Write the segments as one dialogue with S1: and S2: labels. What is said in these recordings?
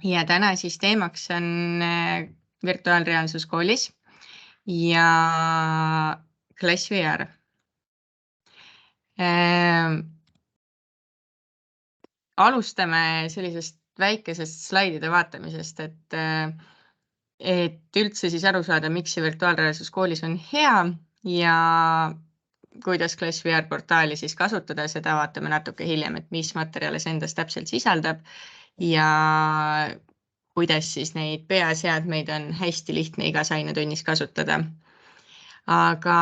S1: Ja täna siis teemaks on virtuaalreaalsus koolis ja Class VR. Alustame sellisest väikesest slaidide vaatamisest, et üldse siis aru saada, miks see virtuaalreaalsus koolis on hea ja kuidas Class VR portaali siis kasutada, seda vaatame natuke hiljem, et mis materjale see endas täpselt sisaldab ja kuidas siis neid peaseadmeid on hästi lihtne igas ainetunnis kasutada. Aga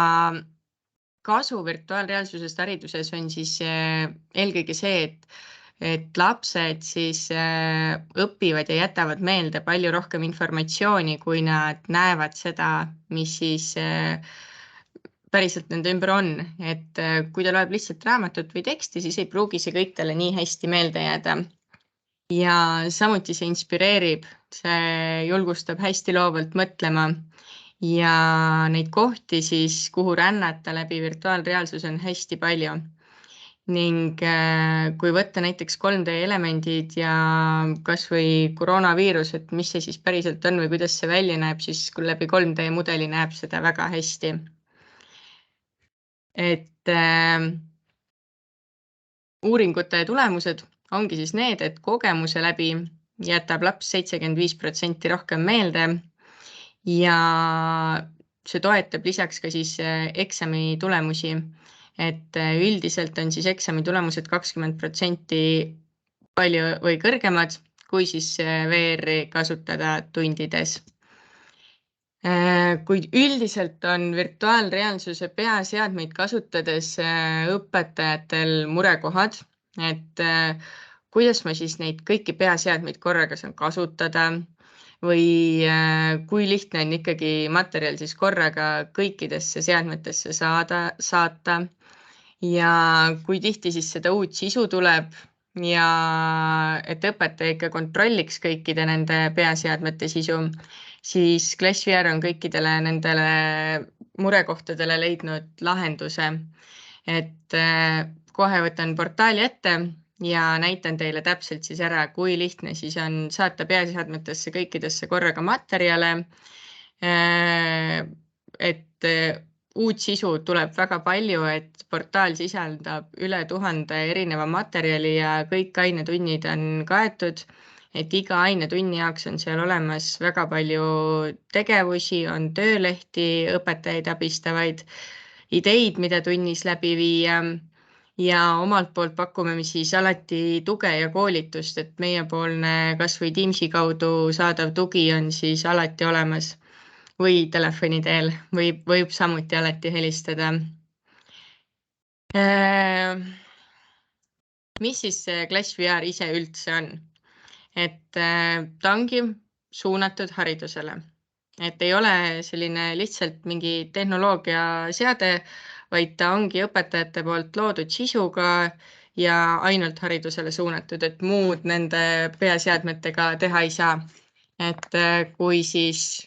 S1: kasu virtuaalreaalsusest hariduses on siis eelkõige see, et lapsed siis õpivad ja jätavad meelde palju rohkem informatsiooni, kui nad näevad seda, mis siis päriselt nende ümber on. Et kui ta loeb lihtsalt raamatut või teksti, siis ei pruugi see kõik talle nii hästi meelde jääda. Ja samuti see inspireerib, see julgustab hästi loovalt mõtlema ja neid kohti siis, kuhu rännata läbi virtuaalreaalsus on hästi palju. Ning kui võtta näiteks 3D elemendid ja kas või koroonaviirus, et mis see siis päriselt on või kuidas see välja näeb, siis läbi 3D mudeli näeb seda väga hästi. Et uuringute tulemused ongi siis need, et kogemuse läbi jätab laps 75% rohkem meelde ja see toetab lisaks ka siis eksami tulemusi, et üldiselt on siis eksami tulemused 20% palju või kõrgemad, kui siis VR-i kasutada tundides. Kuid üldiselt on virtuaalreaalsuse peaseadmeid kasutades õpetajatel murekohad, et kuidas ma siis neid kõiki peaseadmeid korraga saan kasutada või kui lihtne on ikkagi materjal siis korraga kõikidesse seadmetesse saata ja kui tihti siis seda uut sisu tuleb ja et õpetaja ikka kontrolliks kõikide nende peaseadmete sisu, siis Class VR on kõikidele nendele murekohtadele leidnud lahenduse. Et kohe võtan portaali ette ja näitan teile täpselt siis ära, kui lihtne siis on saata peaseadmetesse kõikidesse korraga materjale. Et uut sisu tuleb väga palju, et portaal sisaldab üle 1000 erineva materjali ja kõik ainetunnid on kaetud. Et iga ainetunni jaoks on seal olemas väga palju tegevusi, on töölehti, õpetajaid abistavaid ideid, mida tunnis läbi viia ja omalt poolt pakume siis alati tuge ja koolitust, et meiepoolne kas või Teamsi kaudu saadav tugi on siis alati olemas või telefoni teel võib samuti alati helistada. Mis siis Class VR ise üldse on? Et ta ongi suunatud haridusele, et ei ole selline lihtsalt mingi tehnoloogiaseade, vaid ta ongi õpetajate poolt loodud sisuga ja ainult haridusele suunatud, et muud nende peaseadmetega teha ei saa. Et kui siis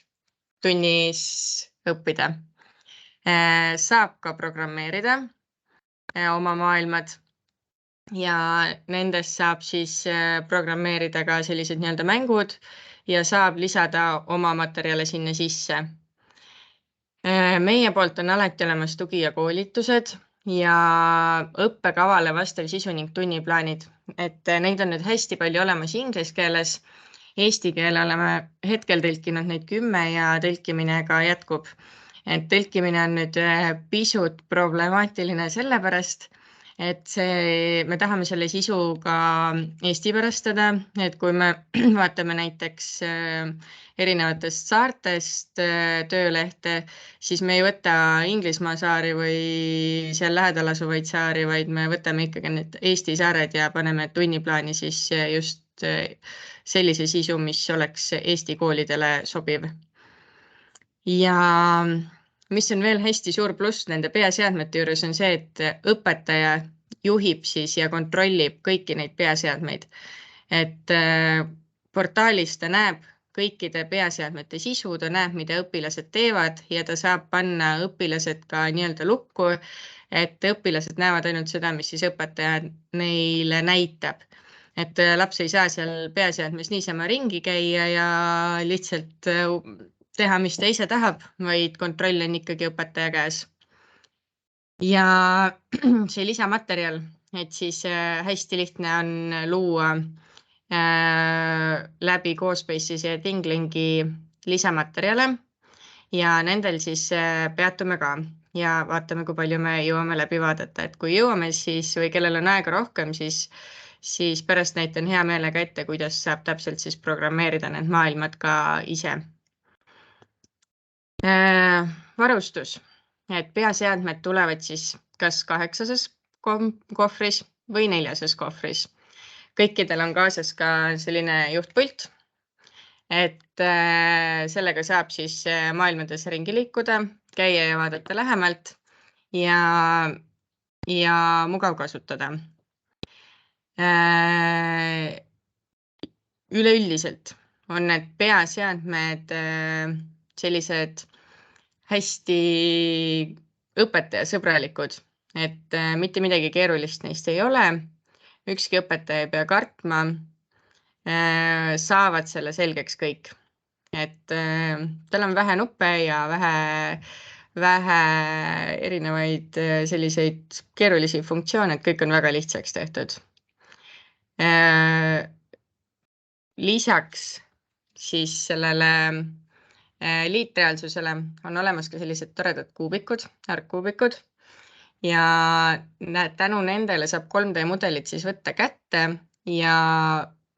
S1: tunnis õppida, saab ka programmeerida oma maailmad. Ja nendest saab siis programmeerida ka sellised nii-öelda mängud ja saab lisada oma materjale sinna sisse. Meie poolt on alati olemas tugi ja koolitused ja õppekavale vastav sisu ning tunniplaanid. Et neid on nüüd hästi palju olemas inglise keeles. Eesti keele oleme hetkel tõlkinud neid 10 ja tõlkimine ka jätkub. Et tõlkimine on nüüd pisut problemaatiline sellepärast, et me tahame selle sisu ka eestipärastada, et kui me vaatame näiteks erinevatest saartest töölehte, siis me ei võta Inglismaa saari või seal lähedal asuvaid saari, vaid me võtame ikkagi need Eesti saared ja paneme tunniplaani siis just sellise sisu, mis oleks Eesti koolidele sobiv. Ja mis on veel hästi suur pluss nende peaseadmete juures on see, et õpetaja juhib siis ja kontrollib kõiki neid peaseadmeid. Et portaalis ta näeb kõikide peaseadmete sisu, ta näeb, mida õpilased teevad ja ta saab panna õpilased ka nii-öelda lukku, et õpilased näevad ainult seda, mis siis õpetaja neile näitab. et laps ei saa seal peaseadmes niisama ringi käia ja lihtsalt teha, mis ta ise tahab, vaid kontroll on ikkagi õpetaja käes. Ja see lisamaterjal, et siis hästi lihtne on luua läbi CoSpaces ja Thinglingi lisamaterjale ja nendel siis peatume ka ja vaatame, kui palju me jõuame läbi vaadata, et kui jõuame, siis või kellel on aega rohkem, siis pärast näitan hea meelega ette, kuidas saab täpselt siis programmeerida need maailmad ka ise. Varustus, et peaseadmed tulevad siis kas 8. kohvris või 4. kohvris. Kõikidel on kaasas ka selline juhtpult, et sellega saab siis maailmades ringi liikuda, käia ja vaadata lähemalt ja mugav kasutada. Üleüldiselt on need peaseadmed sellised hästi õpetajasõbralikud, et mitte midagi keerulist neist ei ole. Ükski õpetaja ei pea kartma, saavad selle selgeks kõik, et tal on vähe nuppe ja vähe erinevaid selliseid keerulisi funktsioone, et kõik on väga lihtsaks tehtud. Lisaks siis sellele liitreaalsusele on olemas ka sellised toredad kuubikud, argkuubikud ja tänu nendele saab 3D mudelit siis võtta kätte ja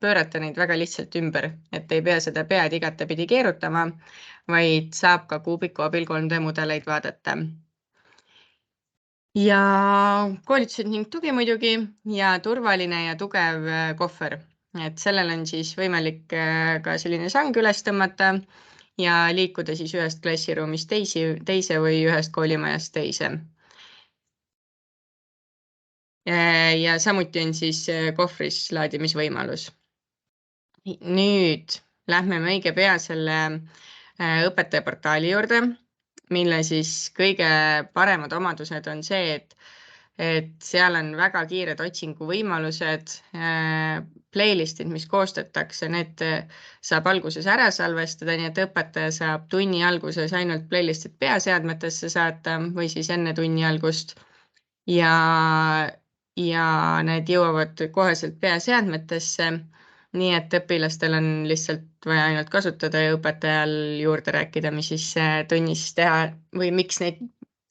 S1: pöörata neid väga lihtsalt ümber, et ei pea seda pead igatepidi keerutama, vaid saab ka kuubiku abil 3D mudeleid vaadata. Ja koolitused ning tugi muidugi ja turvaline ja tugev kohver, et sellel on siis võimalik ka selline sang üles tõmmata ja liikuda siis ühest klassiruumist teise või ühest koolimajast teise. Ja samuti on siis kohvris laadimisvõimalus. Nüüd lähme me õige pea selle õpetajaportaali juurde, mille siis kõige paremad omadused on see, et seal on väga kiired otsinguvõimalused, playlistid, mis koostatakse, need saab alguses ära salvestada, nii et õpetaja saab tunni alguses ainult playlistid peaseadmetesse saata või siis enne tunni algust ja need jõuavad koheselt peaseadmetesse, nii et õpilastel on lihtsalt vaja ainult kasutada ja õpetajal juurde rääkida, mis siis tunnis teha või miks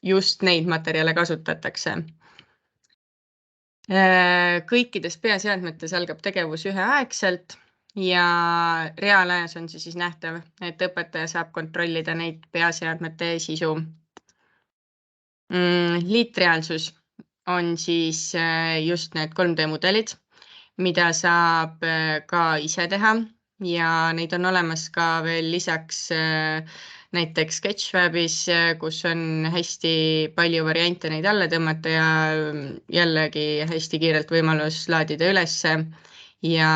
S1: just neid materjale kasutatakse. Kõikides peaseadmetes algab tegevus üheaegselt ja reaalajas on see siis nähtav, et õpetaja saab kontrollida neid peaseadmete sisu. Liitreaalsus on siis just need 3D mudelid, mida saab ka ise teha ja neid on olemas ka veel lisaks näiteks Sketchfabis, kus on hästi palju variante neid alla tõmmata ja jällegi hästi kiirelt võimalus laadida ülesse ja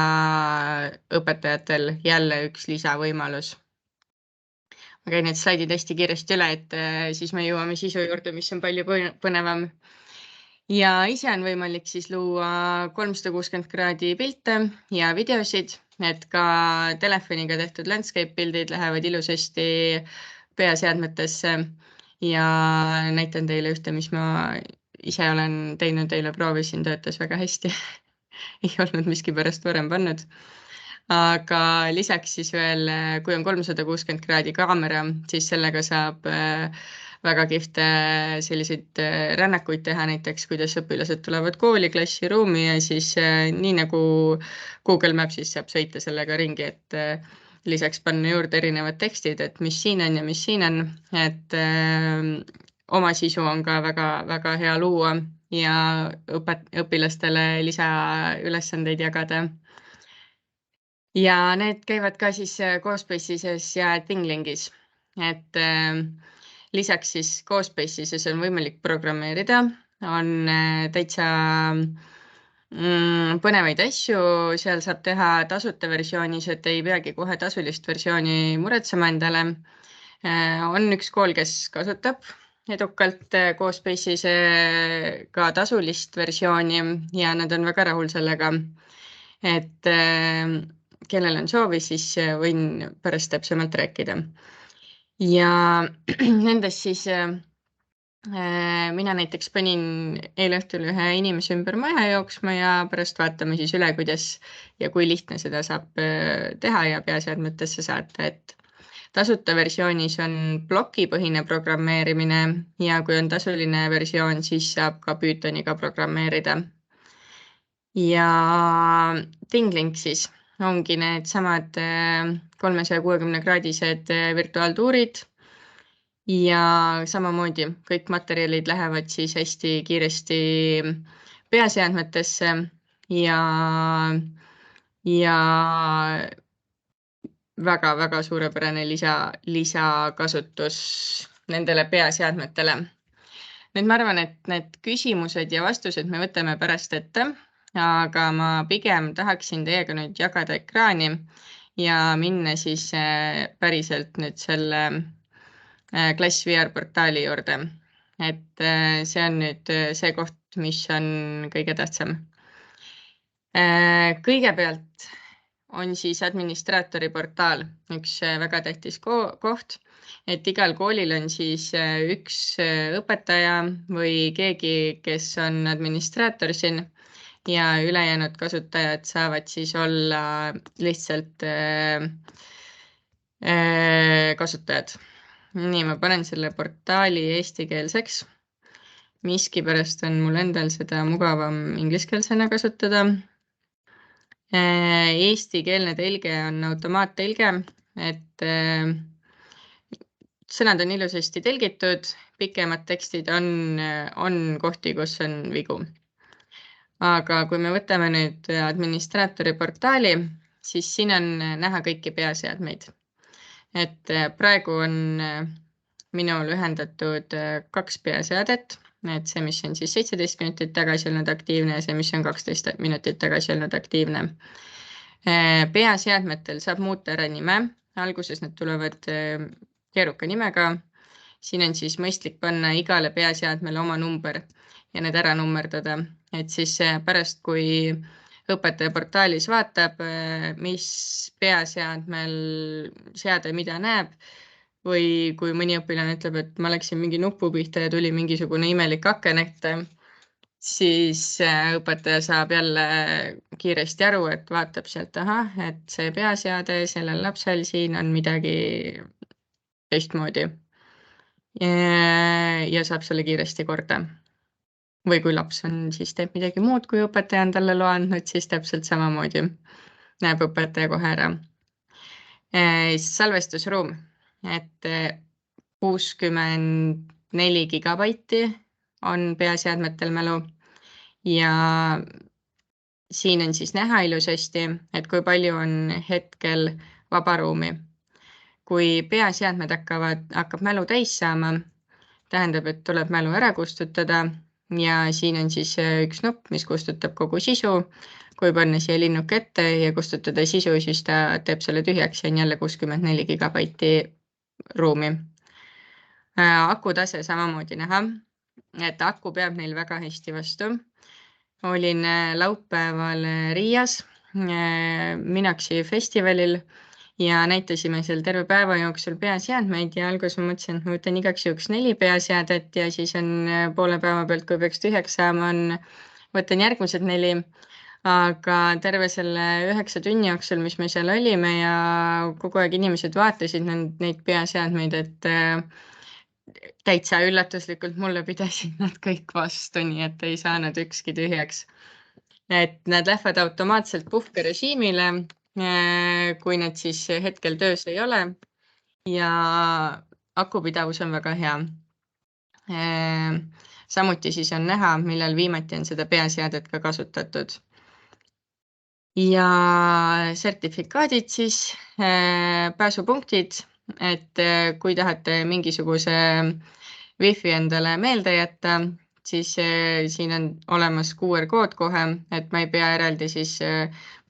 S1: õpetajatel jälle üks lisavõimalus. Ma käin need slaidid hästi kiiresti üle, et siis me jõuame sisu juurde, mis on palju põnevam. Ja ise on võimalik siis luua 360 kraadi pilte ja videosid, et ka telefoniga tehtud landscape pildid lähevad ilusasti peaseadmetesse ja näitan teile ühte, mis ma ise olen teinud, eile proovisin, töötas väga hästi. Ei olnud miskipärast varem pannud. Aga lisaks siis veel, kui on 360 kraadi kaamera, siis sellega saab väga kihvte selliseid rännakuid teha, näiteks kuidas õpilased tulevad kooli, klassiruumi ja siis nii nagu Google Maps'is saab sõita sellega ringi, et lisaks panna juurde erinevad tekstid, et mis siin on ja mis siin on, et oma sisu on ka väga hea luua ja õpilastele lisaülesandeid jagada. Ja need käivad ka siis CoSpaces ja Thinglingis, et lisaks siis CoSpaces on võimalik programmeerida, on täitsa põnevaid asju, seal saab teha tasuta versioonis, et ei peagi kohe tasulist versiooni muretsema endale. On üks kool, kes kasutab edukalt CoSpaces ka tasulist versiooni ja nad on väga rahul sellega. et kellel on soovi, siis võin pärast täpsemalt rääkida. Ja nendest siis mina näiteks panin eile õhtul ühe inimese ümber maja jooksma ja pärast vaatame siis üle, kuidas ja kui lihtne seda saab teha ja peaseadmetesse saata, et tasuta versioonis on plokipõhine programmeerimine ja kui on tasuline versioon, siis saab ka Pythoniga programmeerida. Ja ThingLink siis ongi needsamad 360-kraadised virtuaaltuurid ja samamoodi kõik materjalid lähevad siis hästi kiiresti peaseadmetesse ja väga-väga suurepärane lisakasutus nendele peaseadmetele. Nüüd ma arvan, et need küsimused ja vastused me võtame pärast ette, aga ma pigem tahaksin teiega nüüd jagada ekraani ja minna siis päriselt nüüd selle Klass VR portaali juurde. Et see on nüüd see koht, mis on kõige tähtsam. Kõigepealt on siis administraatori portaal üks väga tähtis koht, et igal koolil on siis üks õpetaja või keegi, kes on administraator siin ja ülejäänud kasutajad saavad siis olla lihtsalt kasutajad. Nii, ma panen selle portaali eestikeelseks. Miskipärast on mul endal seda mugavam ingliskeelsena kasutada. Eestikeelne telge on automaattelge, et sõnad on ilusasti telgitud, pikemad tekstid on kohti, kus on vigu. Aga kui me võtame nüüd administraatori portaali, siis siin on näha kõiki peaseadmeid. Et praegu on minul ühendatud 2 peaseadet, et see, mis on siis 17 minutit tagasi olnud aktiivne ja see, mis on 12 minutit tagasi olnud aktiivne. Peaseadmetel saab muuta ära nime. Alguses need tulevad keeruka nimega. Siin on siis mõistlik panna igale peaseadmele oma number ja need ära nummerdada. Et siis pärast, kui õpetaja portaalis vaatab, mis peaseadmel seade mida näeb, või kui mõni õpilane ütleb, et ma läksin mingi nupu pihta ja tuli mingisugune imelik aken ette, siis õpetaja saab jälle kiiresti aru, et vaatab sealt, et see peaseade sellel lapsel siin on midagi teistmoodi. Ja saab selle kiiresti korda. Või kui laps siis teeb midagi muud, kui õpetaja on talle loa andnud, siis täpselt samamoodi näeb õpetaja kohe ära. Salvestusruum, et 64 gigabaiti on peaseadmetel mälu ja siin on siis näha ilusasti, et kui palju on hetkel vaba ruumi. Kui peaseadmed hakkab mälu täis saama, tähendab, et tuleb mälu ära kustutada ja siin on siis üks nupp, mis kustutab kogu sisu. Kui panna siia linnuk ette ja kustutada sisu, siis ta teeb selle tühjaks ja on jälle 64 gigabaiti ruumi. Akutase samamoodi näha, et aku peab neil väga hästi vastu. Olin laupäeval Riias Minaxi festivalil ja näitasime seal terve päeva jooksul peaseadmeid ja alguses ma mõtlesin, et ma võtan igaks juhuks 4 peaseadet ja siis on poole päeva pealt, kui peaks tühjaks saama, võtan järgmised 4. Aga terve selle 9 tunni jooksul, mis me seal olime ja kogu aeg inimesed vaatasid neid peaseadmeid, et täitsa üllatuslikult mulle pidasid nad kõik vastu, nii et ei saanud ükski tühjaks. Et nad lähevad automaatselt puhkerežiimile, kui need siis hetkel töös ei ole ja akupidavus on väga hea. Samuti siis on näha, millal viimati on seda peaseadet ka kasutatud. Ja sertifikaadid siis, pääsupunktid, et kui tahate mingisuguse Wi-Fi endale meelde jätta, siis siin on olemas QR-kood kohe, et ma ei pea eraldi siis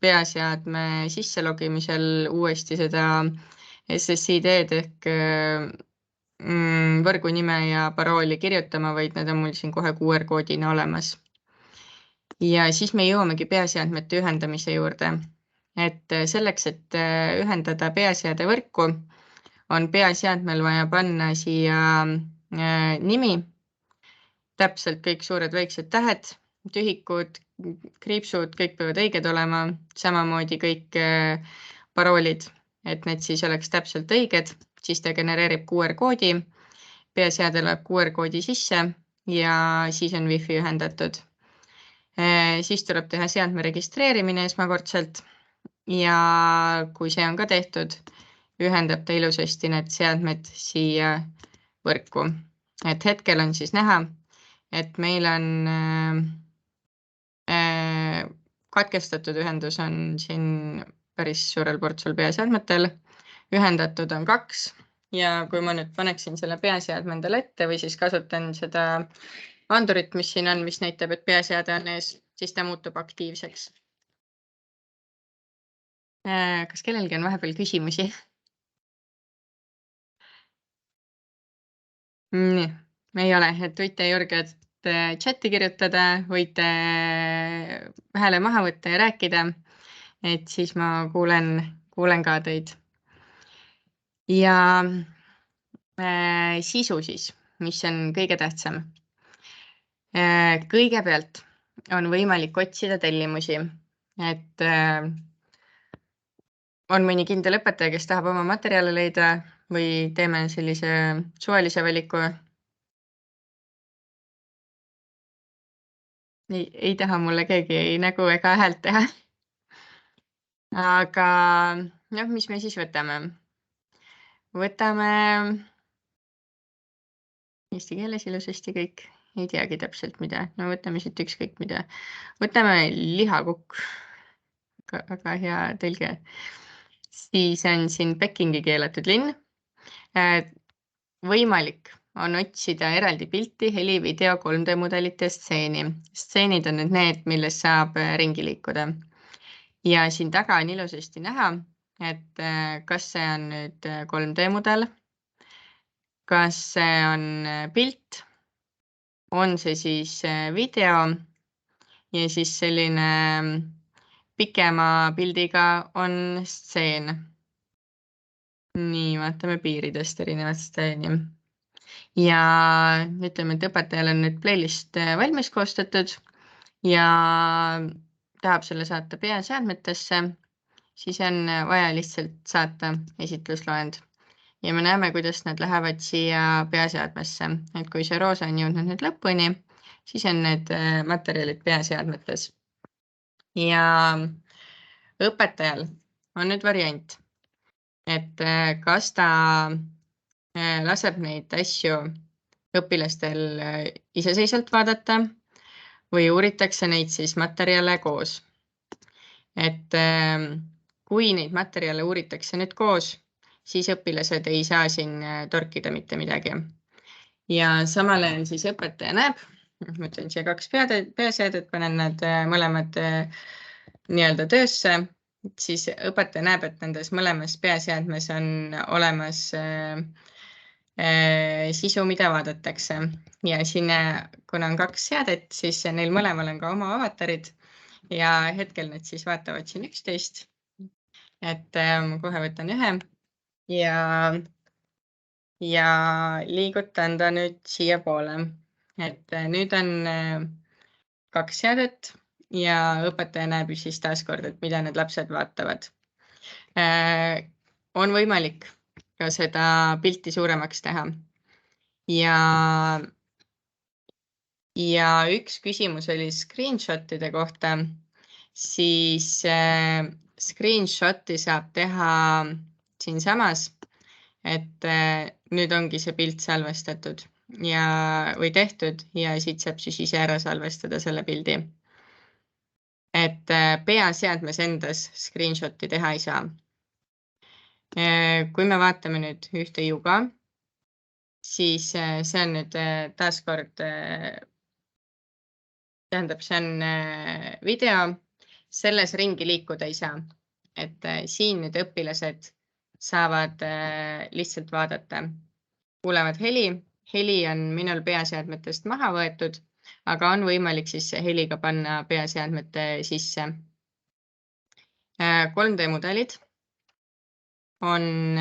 S1: peaseadme sisse logimisel uuesti seda SSID-d ehk võrgunime ja parooli kirjutama, vaid need on mul siin kohe QR-koodina olemas. Ja siis me jõuamegi peaseadmete ühendamise juurde. Et selleks, et ühendada peaseade võrku, on peaseadmel vaja panna siia nimi, täpselt kõik suured väiksed tähed, tühikud, kriipsud, kõik peavad õiged olema, samamoodi kõik paroolid, et need siis oleks täpselt õiged, siis ta genereerib QR-koodi, peaseade loeb QR-koodi sisse ja siis on Wi-Fi ühendatud. Siis tuleb teha seadme registreerimine esmakordselt ja kui see on ka tehtud, ühendab ta ilusasti need seadmed siia võrku. Et hetkel on siis näha, et meil on katkestatud ühendus on siin päris suurel portsul peaseadmetel, ühendatud on 2 ja kui ma nüüd paneksin selle peaseadme endale ette või siis kasutan seda andurit, mis siin on, mis näitab, et peaseade on ees, siis ta muutub aktiivseks. Kas kellelgi on vahepeal küsimusi? Nii, ei ole, et võite julgelt chati kirjutada, võite hääle maha võtta ja rääkida, et siis ma kuulen ka teid. Ja sisu siis, mis on kõige tähtsam. Kõigepealt on võimalik otsida tellimusi, et on mõni kindel õpetaja, kes tahab oma materjale leida või teeme sellise suvalise valiku. Ei taha mulle keegi nägu ega häält teha. Aga noh, mis me siis võtame? Võtame eesti keeles ilusasti kõik. Ei teagi täpselt mida. No võtame siit ükskõik mida. Võtame lihakukk. Väga hea tõlge. Siis on siin Pekingi keelatud linn. Võimalik on otsida eraldi pilti, heli, video, 3D mudelite stseeni. Stseenid on nüüd need, milles saab ringi liikuda. Ja siin taga on ilusasti näha, et kas see on nüüd 3D mudel, kas see on pilt, on see siis video ja siis selline pikema pildiga on stseen. Nii, vaatame piiridest erinevat stseeni. Ja ütleme, et õpetajal on nüüd playlist valmis koostatud ja tahab selle saata peaseadmetesse, siis on vaja lihtsalt saata esitlusloend. Ja me näeme, kuidas nad lähevad siia peaseadmesse. Et kui see roosa on jõudnud nüüd lõpuni, siis on need materjalid peaseadmetes. Ja õpetajal on nüüd variant, et kas ta laseb neid asju õpilastel iseseisvalt vaadata või uuritakse neid siis materjale koos. Et kui neid materjale uuritakse nüüd koos, siis õpilased ei saa siin torkida mitte midagi. Ja samal ajal siis õpetaja näeb, ma ütlen siia 2 peaseadet, panen nad mõlemad nii-öelda töösse, siis õpetaja näeb, et nendes mõlemas peaseadmes on olemas sisu, mida vaadatakse. Ja siin, kuna on 2 seadet, siis neil mõlemal on ka oma avatarid ja hetkel need siis vaatavad siin üksteist. Et kohe võtan ühe ja liigutan ta nüüd siia poole. Et nüüd on 2 seadet ja õpetaja näeb siis taaskord, et mida need lapsed vaatavad. On võimalik ka seda pilti suuremaks teha. Ja üks küsimus oli screenshotide kohta, siis screenshoti saab teha siinsamas, et nüüd ongi see pilt salvestatud või tehtud ja siit saab siis ise ära salvestada selle pildi. Et peaseadmes endas screenshoti teha ei saa. Kui me vaatame nüüd ühte juga, siis see on nüüd taaskord, tähendab, see on video, selles ringi liikuda ei saa. Et siin nüüd õpilased saavad lihtsalt vaadata, kuulevad heli. Heli on minul peaseadmetest maha võetud, aga on võimalik siis heli ka panna peaseadmete sisse. 3D mudelid on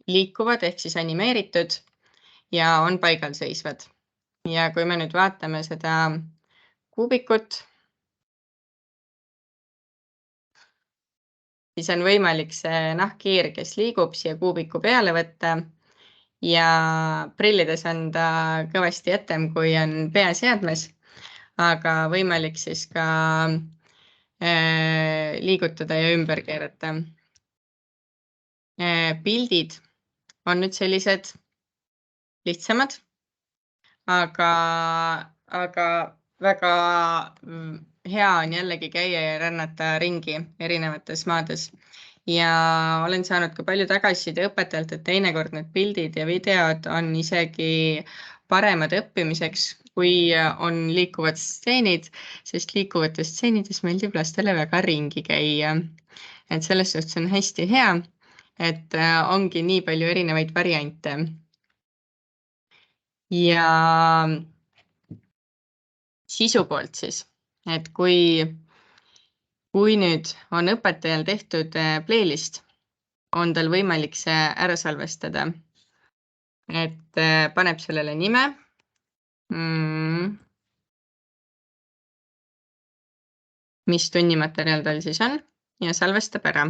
S1: liikuvad ehk siis animeeritud ja on paigalseisvad. Ja kui me nüüd vaatame seda kuubikut, siis on võimalik see nahkhiir, kes liigub, siia kuubiku peale võtta ja prillides on ta kõvasti jätem, kui on peaseadmes, aga võimalik siis ka liigutada ja ümber keerata. Pildid on nüüd sellised lihtsamad, aga väga hea on jällegi käia ja rännata ringi erinevates maades. Ja olen saanud ka palju tagasiside õpetajalt, et teinekord need pildid ja videod on isegi paremad õppimiseks, kui on liikuvad stseenid, sest liikuvates stseenides meeldib lastele väga ringi käia. Et selles suhtes on hästi hea, et ongi nii palju erinevaid variante. Ja sisu poolt siis, et kui nüüd on õpetajal tehtud playlist, on tal võimalik see ära salvestada. Et paneb sellele nime. Mis tunnimaterjal tal siis on ja salvestab ära.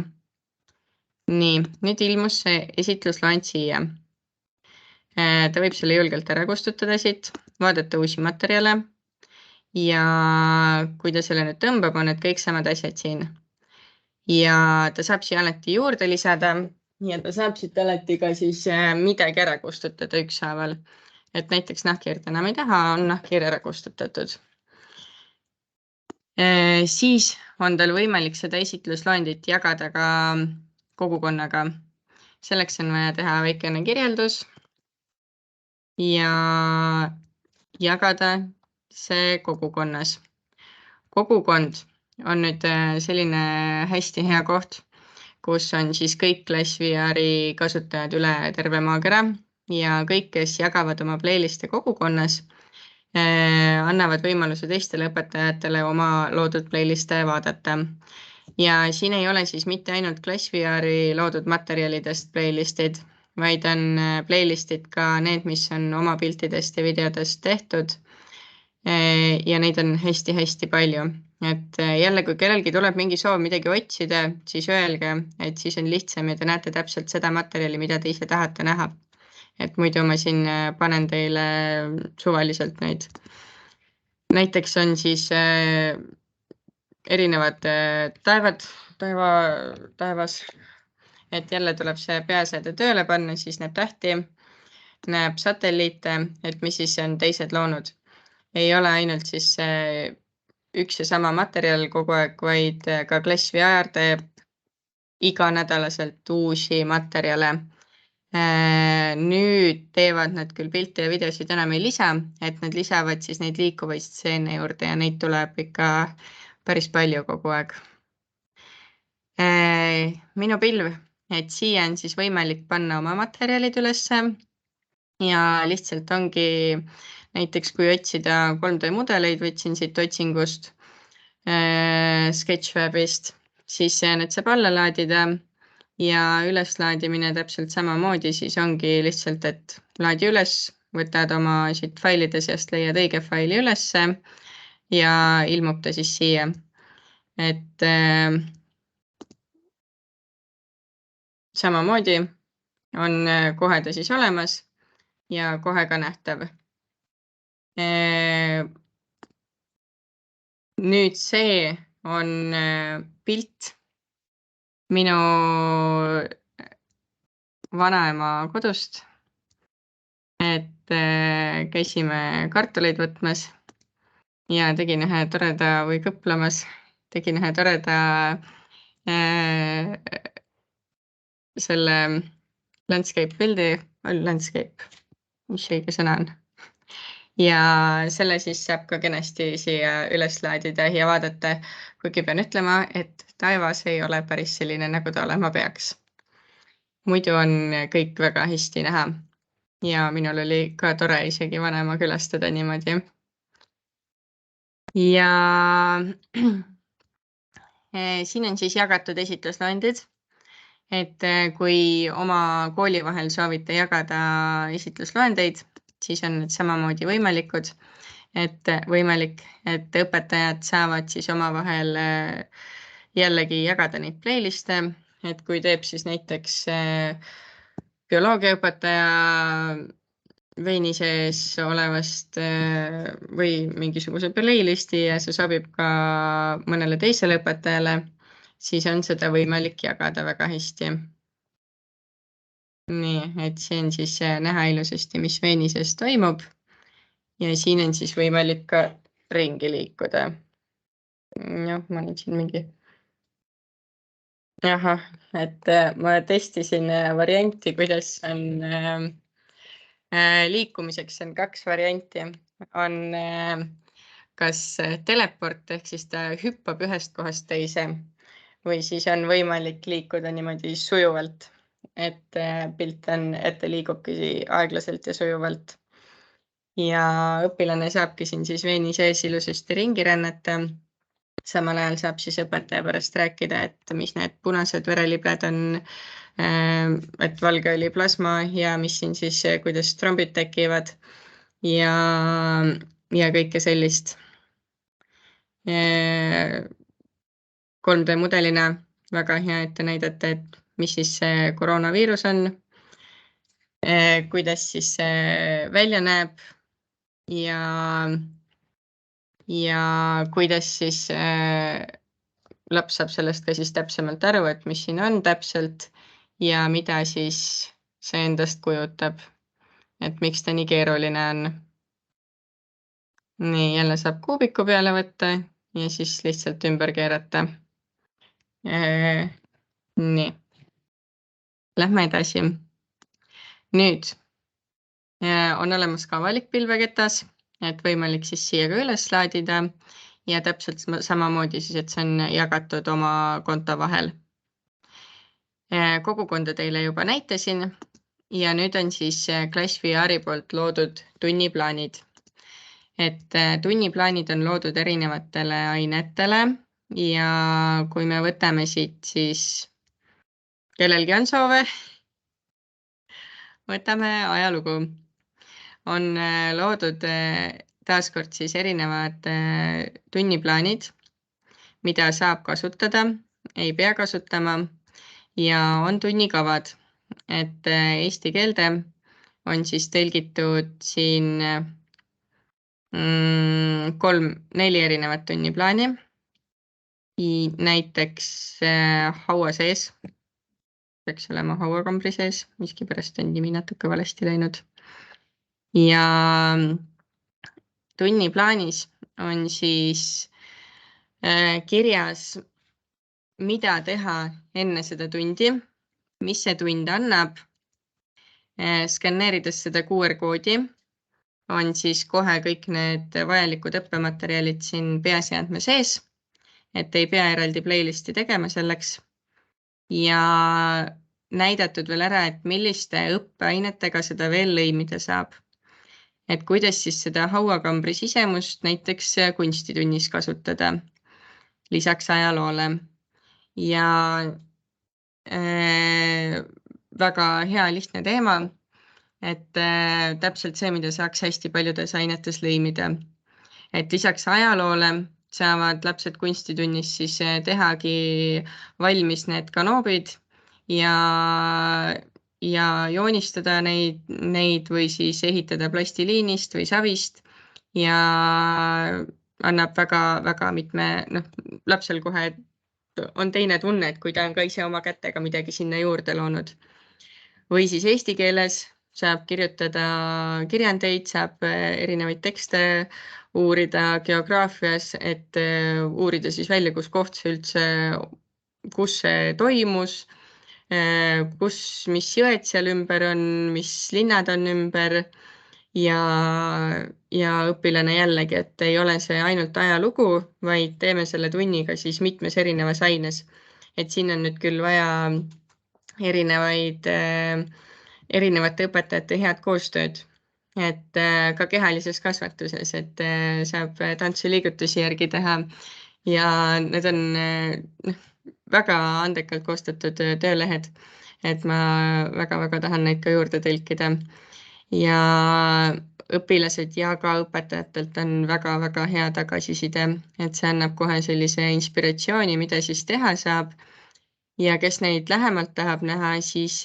S1: Nii, nüüd ilmus see esitlusloend siia. Ta võib selle julgelt ära kustutada siit, vaadata uusi materjale ja kui ta selle nüüd tõmbab, on need kõik samad asjad siin. Ja ta saab siia alati juurde lisada ja ta saab siit alati ka siis midagi ära kustutada ükshaaval. Et näiteks nahkhiirt enam ei taha, on nahkhiir ära kustutatud. Siis on tal võimalik seda esitlusloendit jagada ka kogukonnaga. Selleks on vaja teha väikene kirjeldus ja jagada see kogukonnas. Kogukond on nüüd selline hästi hea koht, kus on siis kõik ClassVR-i kasutajad üle terve maakera ja kõik, kes jagavad oma playliste kogukonnas, annavad võimaluse teistele õpetajatele oma loodud playliste vaadata. Ja siin ei ole siis mitte ainult ClassVR-i loodud materjalidest playlistid, vaid on playlistid ka need, mis on oma piltidest ja videodest tehtud. Ja neid on hästi-hästi palju. Et jälle, kui kellelgi tuleb mingi soov midagi otsida, siis öelge, et siis on lihtsam ja te näete täpselt seda materjali, mida te ise tahate näha. Et muidu ma siin panen teile suvaliselt neid. Näiteks on siis erinevad taevas, et jälle tuleb see peaseade tööle panna, siis näeb tähti, näeb satelliite, et mis siis on teised loonud. Ei ole ainult siis üks ja sama materjal kogu aeg, vaid ka ClassVR teeb iganädalaselt uusi materjale. Nüüd teevad nad küll pilte ja videosid enam ei lisa, et nad lisavad siis neid liikuvaid stseene juurde ja neid tuleb ikka päris palju kogu aeg. Minu pilv, et siia on siis võimalik panna oma materjalid ülesse ja lihtsalt ongi näiteks kui otsida 3D mudeleid, võtsin siit otsingust Sketchfabist, siis need saab alla laadida ja üleslaadimine täpselt samamoodi, siis ongi lihtsalt, et laadi üles, võtad oma siit failide seast, leiad õige faili ülesse ja ilmub ta siis siia. Et samamoodi on kohe ta siis olemas ja kohe ka nähtav. Nüüd see on pilt minu vanaema kodust, et käisime kartuleid võtmas ja tegin ühe toreda või kõplamas, tegin ühe toreda selle landscape pildi, landscape, mis õige sõna on. Ja selle siis saab ka kenasti siia üles laadida ja vaadata, kuigi pean ütlema, et taevas ei ole päris selline, nagu ta olema peaks. Muidu on kõik väga hästi näha ja minul oli ka tore isegi vanaema külastada niimoodi. ja siin on siis jagatud esitlusloendid, et kui oma kooli vahel soovite jagada esitlusloendeid, siis on need samamoodi võimalik, et õpetajad saavad siis omavahel jällegi jagada neid playliste, et kui teeb siis näiteks bioloogiaõpetaja veini sees olevast või mingisuguse playlisti ja see sobib ka mõnele teisele õpetajale, siis on seda võimalik jagada väga hästi. Nii, et see on siis näha ilusasti, mis veini sees toimub. Ja siin on siis võimalik ka ringi liikuda. Jah, ma olen siin mingi... Ahah, et ma testisin varianti, kuidas on liikumiseks on 2 varianti. On kas teleport ehk siis ta hüppab ühest kohast teise või siis on võimalik liikuda niimoodi sujuvalt, et pilt on, et ta liigubki aeglaselt ja sujuvalt. Ja õpilane saabki siin siis veini sees ilusasti ringi rännata. Samal ajal saab siis õpetaja pärast rääkida, et mis need punased verelibled on, et valge oli plasma ja mis siin siis, kuidas trombid tekivad ja kõike sellist. 3D mudelina väga hea ette näidata, et mis siis see koroonaviirus on, kuidas siis see välja näeb ja kuidas siis laps saab sellest ka siis täpsemalt aru, et mis siin on täpselt ja mida siis see endast kujutab, et miks ta nii keeruline on. Nii, jälle saab kuubiku peale võtta ja siis lihtsalt ümber keerata. Nii, lähme edasi. Nüüd on olemas ka avalik pilveketas, et võimalik siis siia ka üles laadida ja täpselt samamoodi siis, et see on jagatud oma konto vahel. Kogukonda teile juba näitasin ja nüüd on siis Klass VR-i poolt loodud tunniplaanid. Et tunniplaanid on loodud erinevatele ainetele ja kui me võtame siit, siis kellelgi on soove, võtame ajalugu. On loodud taaskord siis erinevad tunniplaanid, mida saab kasutada, ei pea kasutama ja on tunnikavad, et eesti keelde on siis tõlgitud siin 4 erinevat tunniplaani. Näiteks haua sees, peaks olema hauakambri sees, miskipärast on nimi natuke valesti läinud. Ja tunniplaanis on siis kirjas, mida teha enne seda tundi, mis see tund annab. Skanneerides seda QR-koodi on siis kohe kõik need vajalikud õppematerjalid siin peaseadme sees, et ei pea eraldi playlisti tegema selleks. Ja näidatud veel ära, et milliste õppeainetega seda veel lõimida saab. Et kuidas siis seda hauakambri sisemust näiteks kunstitunnis kasutada lisaks ajaloole. Ja väga hea lihtne teema, et täpselt see, mida saaks hästi paljudes ainetes lõimida. Et lisaks ajaloole saavad lapsed kunstitunnis siis tehagi valmis need kanoobid ja joonistada neid või siis ehitada plastiliinist või savist ja annab väga mitme, lapsel kohe on teine tunne, et kui ta on ka ise oma kätega midagi sinna juurde loonud. Või siis eesti keeles saab kirjutada kirjandeid, saab erinevaid tekste uurida geograafias, et uurida siis välja, kus see toimus, mis jõed seal ümber on, mis linnad on ümber ja õpilane jällegi, et ei ole see ainult ajalugu, vaid teeme selle tunniga siis mitmes erinevas aines. Et siin on nüüd küll vaja erinevate õpetajate head koostööd, et ka kehalises kasvatuses, et saab tantsuliigutusi järgi teha ja need on väga andekalt koostatud töölehed, et ma väga-väga tahan neid ka juurde tõlkida ja õpilased ja ka õpetajatelt on väga-väga hea tagasiside, et see annab kohe sellise inspiratsiooni, mida siis teha saab. Ja kes neid lähemalt tahab näha, siis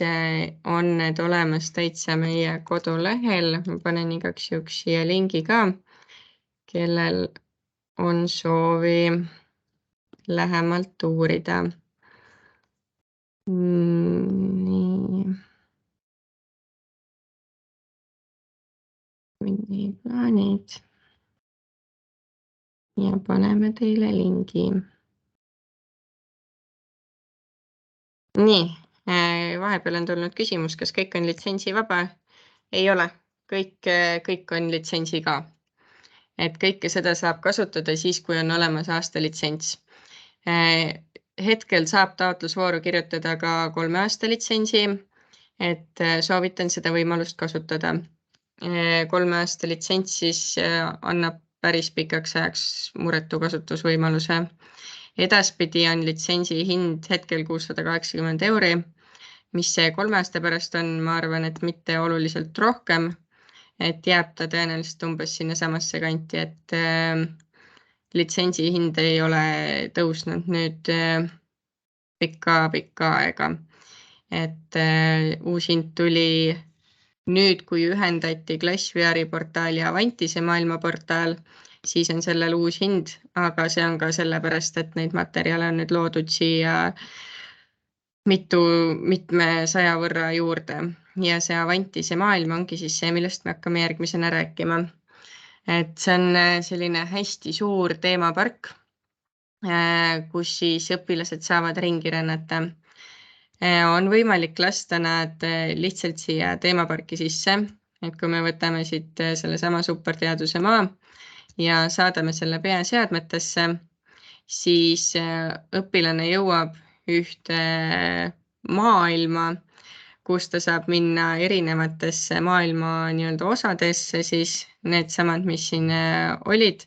S1: on need olemas täitsa meie kodulehel. Ma panen igaks juhuks siia lingi ka, kellel on soovi lähemalt uurida. Nii. Plaanid. Ja paneme teile lingi. Nii, vahepeal on tulnud küsimus, kas kõik on litsentsivaba? Ei ole, kõik on litsentsi ka. Et kõike seda saab kasutada siis, kui on olemas aastalitsents. Hetkel saab taotlusvooru kirjutada ka 3 aasta litsentsi, et soovitan seda võimalust kasutada. 3 aasta litsents siis annab päris pikaks ajaks muretu kasutusvõimaluse. Edaspidi on litsentsi hind hetkel 680 €, mis see 3 aasta pärast on, ma arvan, et mitte oluliselt rohkem, et jääb ta tõenäoliselt umbes sinna samasse kanti, et litsentsi hind ei ole tõusnud nüüd pikka aega. Et uus hind tuli nüüd, kui ühendati Glassware'i portaal ja Avantise maailmaportaal, siis on sellel uus hind, aga see on ka sellepärast, et neid materjale on nüüd loodud siia mitmesaja võrra juurde ja see Avantise maailm ongi siis see, millest me hakkame järgmisena rääkima. Et see on selline hästi suur teemapark, kus siis õpilased saavad ringi rännata. On võimalik lasta nad lihtsalt siia teemaparki sisse, et kui me võtame siit sellesama superteaduse maa ja saadame selle peaseadmetesse, siis õpilane jõuab ühte maailma, kus ta saab minna erinevatesse maailma nii-öelda osadesse, siis needsamad, mis siin olid,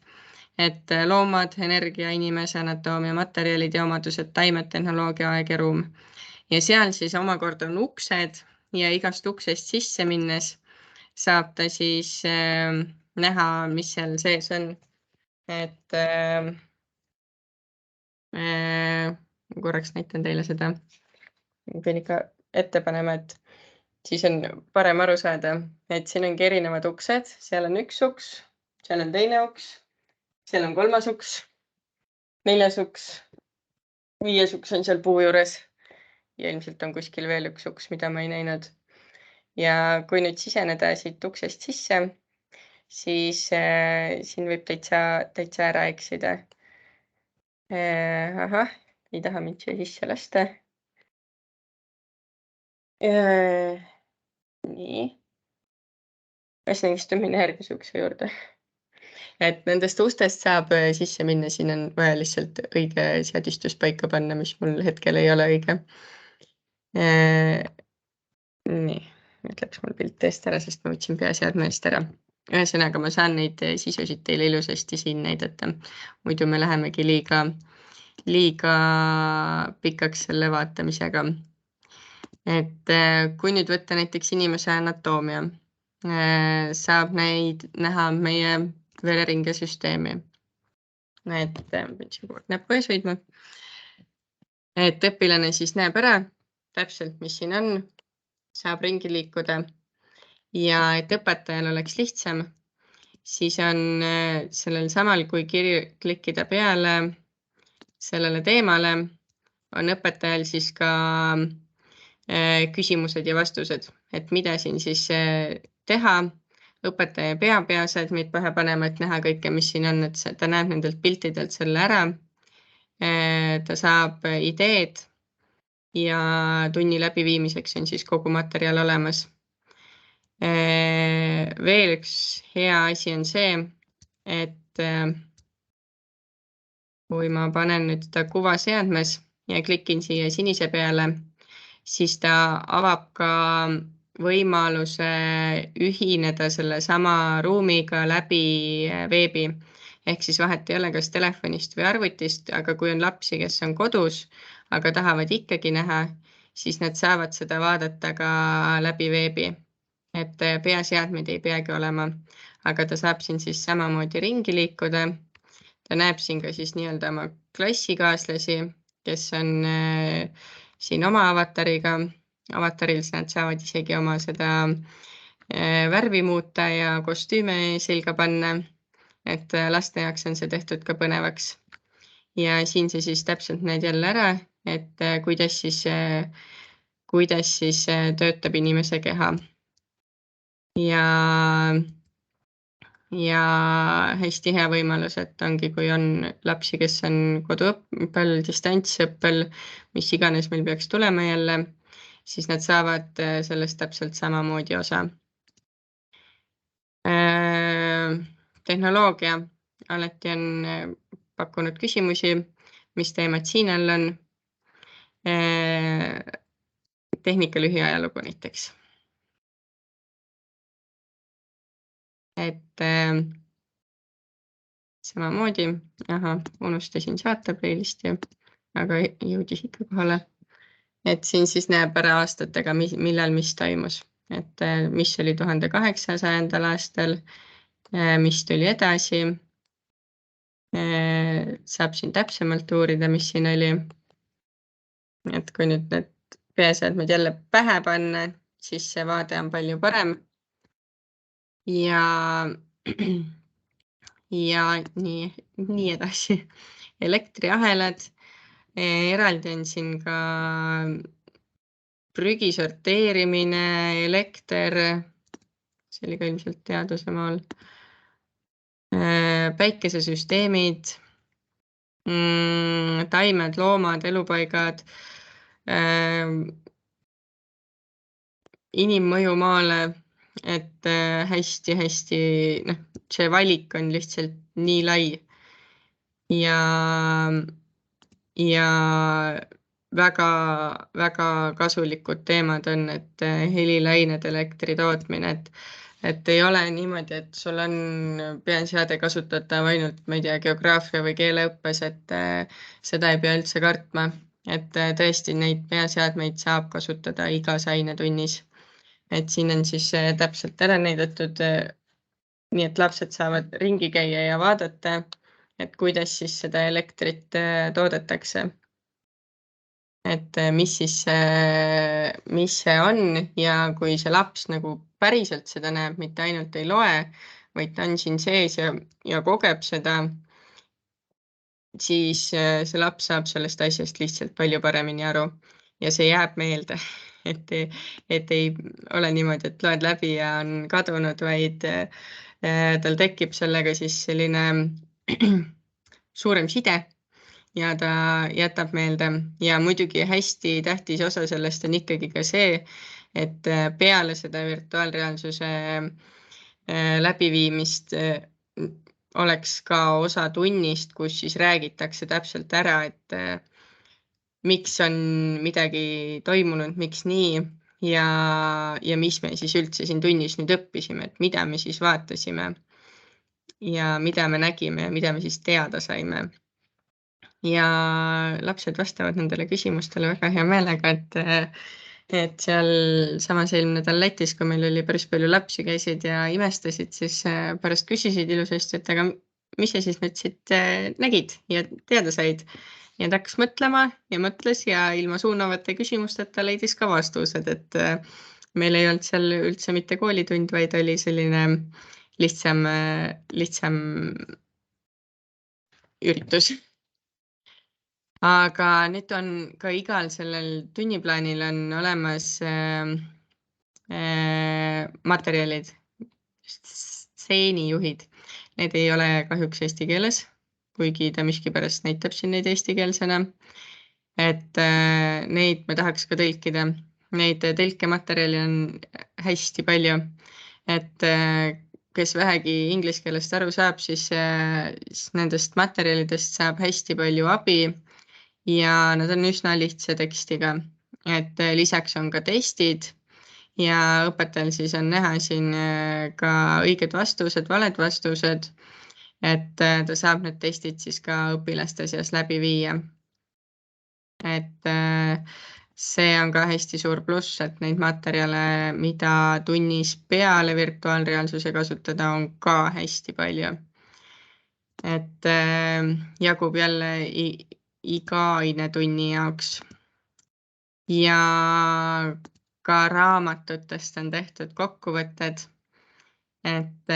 S1: et loomad, energia, inimese, anatoomia, materjalid ja omadused, taimed, tehnoloogia, aeg ja ruum. Ja seal siis omakorda on uksed ja igast uksest sisse minnes saab ta siis näha, mis seal sees on. Et korraks näitan teile seda. Ma pean ikka ette panema, et siis on parem aru saada, et siin ongi erinevad uksed, seal on üks uks, seal on teine uks, seal on 3. uks, 4. uks, 5. uks on seal puu juures ja ilmselt on kuskil veel üks uks, mida ma ei näinud. Ja kui nüüd siseneda siit uksest sisse, siis siin võib täitsa ära eksida. Ahah, ei taha mind siia sisse lasta. Nii. Ühesõnaga, minna järgmise ukse juurde. Et nendest ustest saab sisse minna, siin on vaja lihtsalt õige seadistus paika panna, mis mul hetkel ei ole õige. Nii, nüüd läks mul pilt eest ära, sest ma võtsin peaseadme eest ära. Ühesõnaga, ma saan neid sisusid teile ilusasti siin näidata. Muidu me lähemegi liiga pikaks selle vaatamisega. Et kui nüüd võtta näiteks inimese anatoomia, saab neid näha meie vereringesüsteemi. Et pean siin kogu aeg näppu ees hoidma. Et õpilane siis näeb ära täpselt, mis siin on, saab ringi liikuda ja et õpetajal oleks lihtsam, siis on sellel samal, kui klikkida peale sellele teemale, on õpetajal siis ka küsimused ja vastused, et mida siin siis teha. Õpetaja peab peaseadmeid pähe panema, et näha kõike, mis siin on, et ta näeb nendelt piltidelt selle ära. Ta saab ideed ja tunni läbiviimiseks on siis kogu materjal olemas. Veel üks hea asi on see, et kui ma panen nüüd seda kuvaseadmes ja klikin siia sinise peale, siis ta avab ka võimaluse ühineda selle sama ruumiga läbi veebi. Ehk siis vahet ei ole, kas telefonist või arvutist, aga kui on lapsi, kes on kodus, aga tahavad ikkagi näha, siis nad saavad seda vaadata ka läbi veebi. Et peaseadmeid ei peagi olema, aga ta saab siin siis samamoodi ringi liikuda. Ta näeb siin ka siis nii-öelda oma klassikaaslasi, kes on siin oma avatariga. Avataril nad saavad isegi oma seda värvi muuta ja kostüüme selga panna. Et laste jaoks on see tehtud ka põnevaks. Ja siin see siis täpselt näed jälle ära, et kuidas siis töötab inimese keha. Ja hästi hea võimalus, et ongi, kui on lapsi, kes on koduõppel, distantsõppel, mis iganes meil peaks tulema jälle, siis nad saavad sellest täpselt samamoodi osa. Tehnoloogia alati on pakkunud küsimusi, mis teemad siin all on. Tehnika lühiajalugu näiteks. Et samamoodi, unustasin saata playlisti, aga jõudis ikka kohale. Et siin siis näeb ära aastatega, millal mis toimus. Et mis oli 1800. aastal, mis tuli edasi. Saab siin täpsemalt uurida, mis siin oli. Et kui nüüd need peaseadmed jälle pähe panna, siis see vaade on palju parem. Ja nii edasi. Elektriahelad. Eraldi on siin ka prügi sorteerimine, elekter. See oli ka ilmselt teaduse maal. Päikesesüsteemid, taimed, loomad, elupaigad, inimmõju maale, et hästi, see valik on lihtsalt nii lai ja väga kasulikud teemad on, et helilained, elektri tootmine, et ei ole niimoodi, et sul on peaseade kasutatav ainult, ma ei tea, geograafia või keeleõppes, et seda ei pea üldse kartma, et tõesti neid peaseadmeid saab kasutada igas ainetunnis. Et siin on siis täpselt ära näidatud, nii et lapsed saavad ringi käia ja vaadata, et kuidas siis seda elektrit toodetakse. Et mis see on ja kui see laps nagu päriselt seda näeb, mitte ainult ei loe, vaid ta on siin sees ja kogeb seda, siis see laps saab sellest asjast lihtsalt palju paremini aru ja see jääb meelde. Et ei ole niimoodi, et loed läbi ja on kadunud, vaid tal tekib sellega siis selline suurem side ja ta jätab meelde. Ja muidugi hästi tähtis osa sellest on ikkagi ka see, et peale seda virtuaalreaalsuse läbiviimist oleks ka osa tunnist, kus siis räägitakse täpselt ära, et miks on midagi toimunud, miks nii ja mis me siis üldse siin tunnis nüüd õppisime, et mida me siis vaatasime ja mida me nägime ja mida me siis teada saime. Ja lapsed vastavad nendele küsimustele väga hea meelega, et seal samas eelmine nädal Lätis, kui meil oli päris palju lapsi käisid ja imestasid, siis pärast küsisid ilusasti, et aga mis sa siis nüüd siit nägid ja teada said? Ja ta hakkas mõtlema ja mõtles ja ilma suunavate küsimusteta leidis ka vastused, et meil ei olnud seal üldse mitte koolitund, vaid oli selline lihtsam üritus. Aga nüüd on ka igal sellel tunniplaanil on olemas materjalid, stseenijuhid. Need ei ole kahjuks eesti keeles, kuigi ta miskipärast näitab siin neid eestikeelsena. Et neid me tahaks ka tõlkida. Neid tõlkematerjali on hästi palju. Et kes vähegi inglise keelest aru saab, siis nendest materjalidest saab hästi palju abi ja nad on üsna lihtsa tekstiga. Et lisaks on ka testid ja õpetajal siis on näha siin ka õiged vastused, valed vastused, et ta saab need testid siis ka õpilaste seas läbi viia. Et see on ka hästi suur pluss, et neid materjale, mida tunnis peale virtuaalreaalsuse kasutada, on ka hästi palju. Et jagub jälle iga ainetunni jaoks. Ja ka raamatutest on tehtud kokkuvõtted, et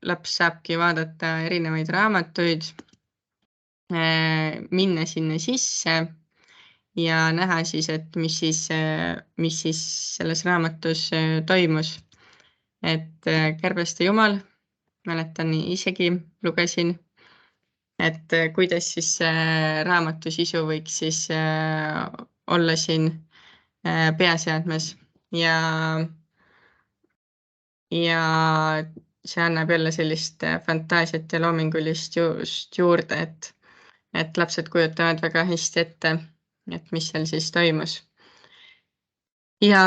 S1: laps saabki vaadata erinevaid raamatuid, minna sinna sisse ja näha siis, et mis siis selles raamatus toimus. Et Kärbeste jumal, mäletan isegi lugesin, et kuidas siis raamatu sisu võiks siis olla siin peaseadmes ja see annab jälle sellist fantaasiat ja loomingulist just juurde, et lapsed kujutavad väga hästi ette, et mis seal siis toimus. Ja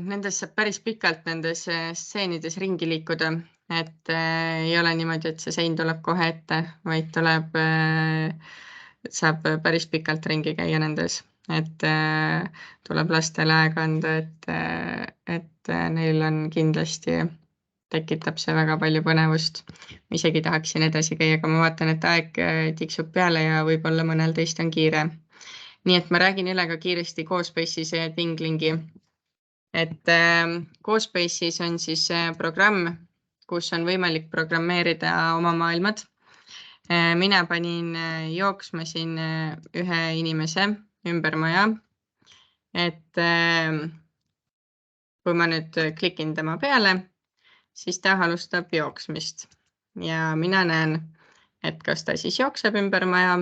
S1: nendes saab päris pikalt nendes stseenides ringi liikuda, et ei ole niimoodi, et see sein tuleb kohe ette, vaid saab päris pikalt ringi käia nendes, et tuleb lastele aega anda, et neil on kindlasti, tekitab see väga palju põnevust. Ma isegi tahaksin edasi käia, aga ma vaatan, et aeg tiksub peale ja võib-olla mõnel teist on kiire. Nii et ma räägin üle ka kiiresti CoSpace'is ja Thinglingi. Et CoSpace'is on siis programm, kus on võimalik programmeerida oma maailmad. Mina panin jooksma siin ühe inimese ümber maja, et kui ma nüüd klikin tema peale, siis ta alustab jooksmist ja mina näen, et kas ta siis jookseb ümber maja.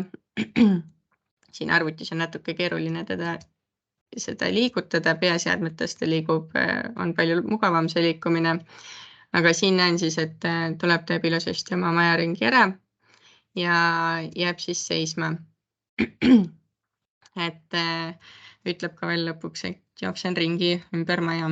S1: Siin arvutis on natuke keeruline seda liigutada, peaseadmetest liigub, on palju mugavam see liikumine. Aga siin näen siis, et tuleb teeb ilusasti oma maja ringi ära ja jääb siis seisma. Et ütleb ka veel lõpuks, et jooksen ringi ümber maja.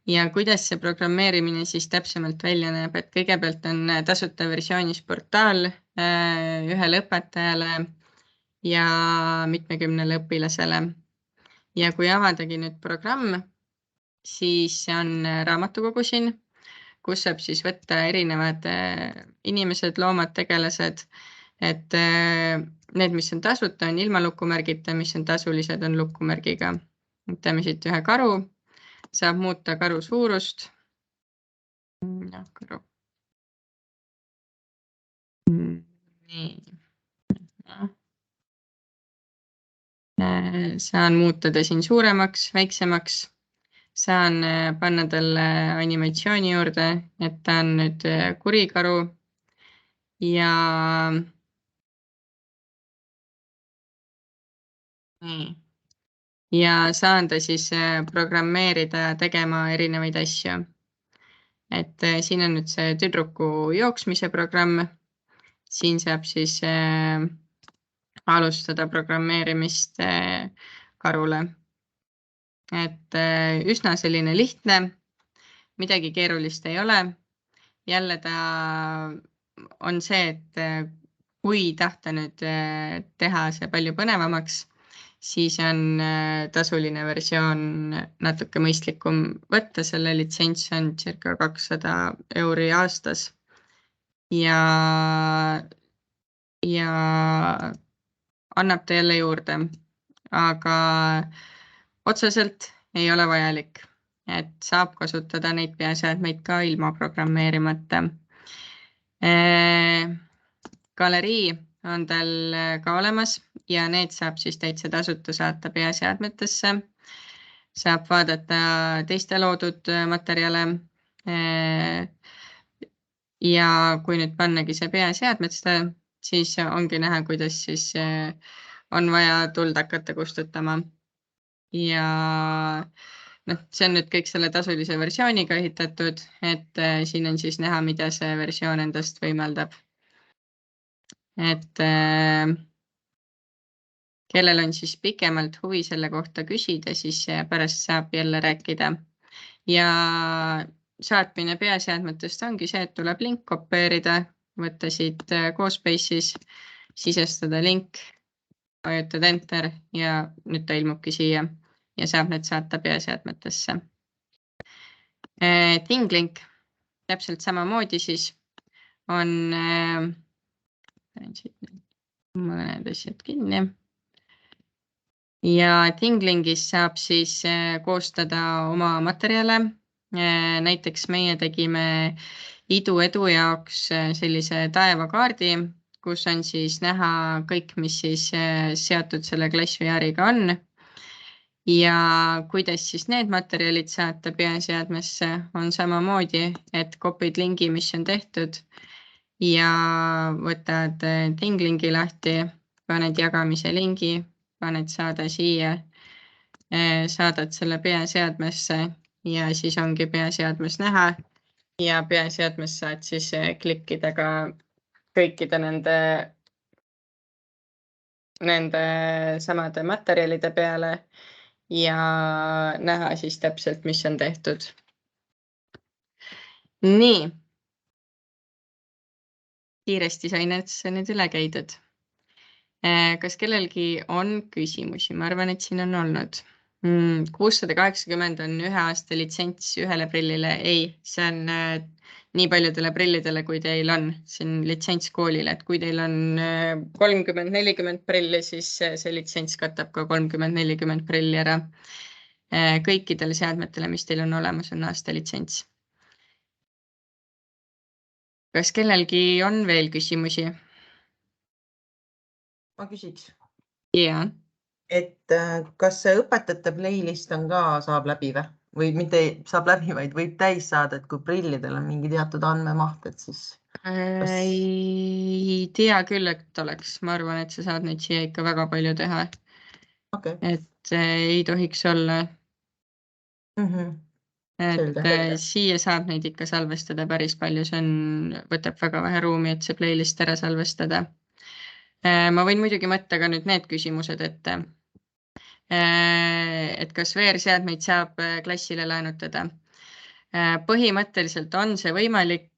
S1: Ja kuidas see programmeerimine siis täpsemalt välja näeb, et kõigepealt on tasuta versioonis portaal ühele õpetajale ja mitmekümnele õpilasele. Ja kui avadagi nüüd programm, siis on raamatukogu siin, kus saab siis võtta erinevad inimesed, loomad, tegelased, et need, mis on tasuta, on ilma lukumärgita, mis on tasulised, on lukumärgiga. Võtame siit ühe karu, saab muuta karu suurust. Karu. Nii. Saan muuta ta siin suuremaks, väiksemaks. Saan panna talle animatsiooni juurde, et ta on nüüd kurikaru ja saan ta siis programmeerida tegema erinevaid asju. Et siin on nüüd see tüdruku jooksmise programm. Siin saab siis alustada programmeerimist karule. Et üsna selline lihtne, midagi keerulist ei ole. Jälle ta on see, et kui tahta nüüd teha see palju põnevamaks, siis on tasuline versioon natuke mõistlikum võtta. Selle litsents on circa 200 € aastas ja annab ta jälle juurde, aga otseselt ei ole vajalik, et saab kasutada neid peaseadmeid ka ilma programmeerimata. Galerii on tal ka olemas ja need saab siis täitsa tasuta saata peaseadmetesse. Saab vaadata teiste loodud materjale. Ja kui nüüd pannagi see peaseadmesse, siis ongi näha, kuidas siis on vaja tuld hakata kustutama. Ja see on nüüd kõik selle tasulise versiooniga ehitatud, et siin on siis näha, mida see versioon endast võimaldab. Et kellel on siis pikemalt huvi selle kohta küsida, siis pärast saab jälle rääkida. Ja saatmine peaseadmetest ongi see, et tuleb link kopeerida, võtta siit CoSpace'is, sisestada link, vajutad enter ja nüüd ta ilmubki siia ja saab need saata peaseadmetesse. Tinglink täpselt samamoodi siis on mõned asjad kinni. Ja Tinglingis saab siis koostada oma materjale. Näiteks meie tegime Idu Edu jaoks sellise taevakaardi, kus on siis näha kõik, mis siis seotud selle klassVR-iga on. Ja kuidas siis need materjalid saata peaseadmesse on samamoodi, et kopid lingi, mis on tehtud ja võtad Tinglingi lahti, paned jagamise lingi, paned saada siia, saadad selle peaseadmesse ja siis ongi peaseadmes näha ja peaseadmes saad siis klikkida ka kõikide nende samade materjalide peale ja näha siis täpselt, mis on tehtud. Nii. Kiiresti sai need üle käidud. Kas kellelgi on küsimusi? Ma arvan, et siin on olnud. 680 on 1 aasta litsents ühele prillile. Ei, see on nii paljudele prillidele, kui teil on. See on litsents koolile, et kui teil on 30-40 prilli, siis see litsents katab ka 30-40 prilli ära. Kõikidele seadmetele, mis teil on olemas, on aasta litsents. Kas kellelgi on veel küsimusi?
S2: Ma küsiks.
S1: Jaa.
S2: Et kas see õpetajate playlist on ka saab läbi või mitte saab läbi, vaid võib täis saada, et kui prillidel on mingi teatud andmemaht, et siis...
S1: Ei tea küll, et oleks. Ma arvan, et sa saad neid siia ikka väga palju teha.
S2: Okay.
S1: Et ei tohiks olla. Et siia saab neid ikka salvestada päris palju. See võtab väga vähe ruumi, et see playlist ära salvestada. Ma võin muidugi mõtta ka nüüd need küsimused, et kas VR-seadmeid saab klassile laenutada. Põhimõtteliselt on see võimalik.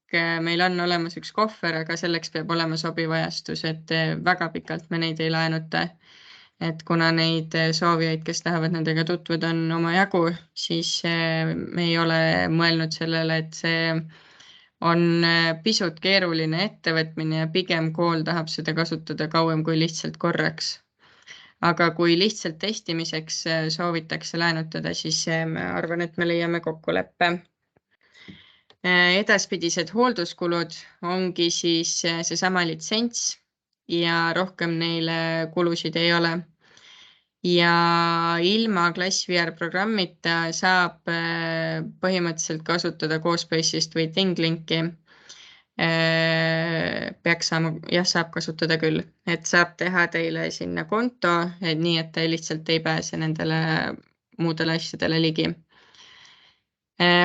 S1: Meil on olemas üks kohver, aga selleks peab olema sobiv ajastus, et väga pikalt me neid ei laenuta. Et kuna neid soovijaid, kes tahavad nendega tutvuda, on oma jagu, siis me ei ole mõelnud sellele, et see on pisut keeruline ettevõtmine ja pigem kool tahab seda kasutada kauem kui lihtsalt korraks. Aga kui lihtsalt testimiseks soovitakse laenutada, siis ma arvan, et me leiame kokkuleppe. Edaspidised hoolduskulud ongi siis seesama litsents ja rohkem neile kulusid ei ole. Ja ilma klassVR programmita saab põhimõtteliselt kasutada CoSpace'ist või Tinglinki. Peaks saama, jah, saab kasutada küll, et saab teha teile sinna konto, nii et te lihtsalt ei pääse nendele muudele asjadele ligi.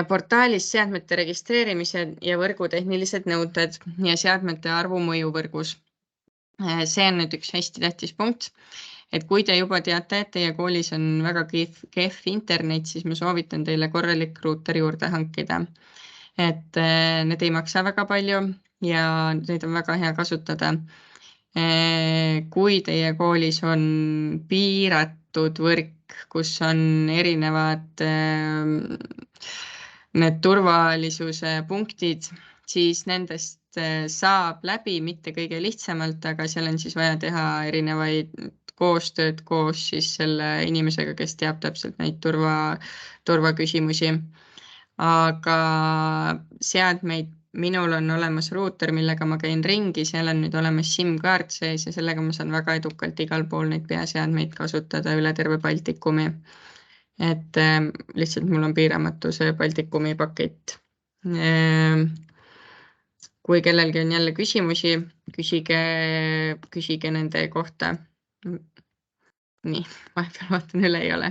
S1: Portaalis seadmete registreerimise ja võrgutehnilised nõuded ja seadmete arvu mõju võrgus. See on nüüd üks hästi tähtis punkt. Et kui te juba teate, et teie koolis on väga kehv internet, siis ma soovitan teile korralik ruuter juurde hankida. Et need ei maksa väga palju ja neid on väga hea kasutada. Kui teie koolis on piiratud võrk, kus on erinevad need turvalisuse punktid, siis nendest saab läbi, mitte kõige lihtsamalt, aga seal on siis vaja teha erinevaid koostööd koos siis selle inimesega, kes teab täpselt neid turvaküsimusi. Aga seadmeid, minul on olemas ruuter, millega ma käin ringi, seal on nüüd olemas SIM-kaart sees ja sellega ma saan väga edukalt igal pool neid peaseadmeid kasutada üle terve Baltikumi. Et lihtsalt mul on piiramatu see Baltikumi pakett. Kui kellelgi on jälle küsimusi, küsige nende kohta. Nii, vahepeal vaatan üle ei ole.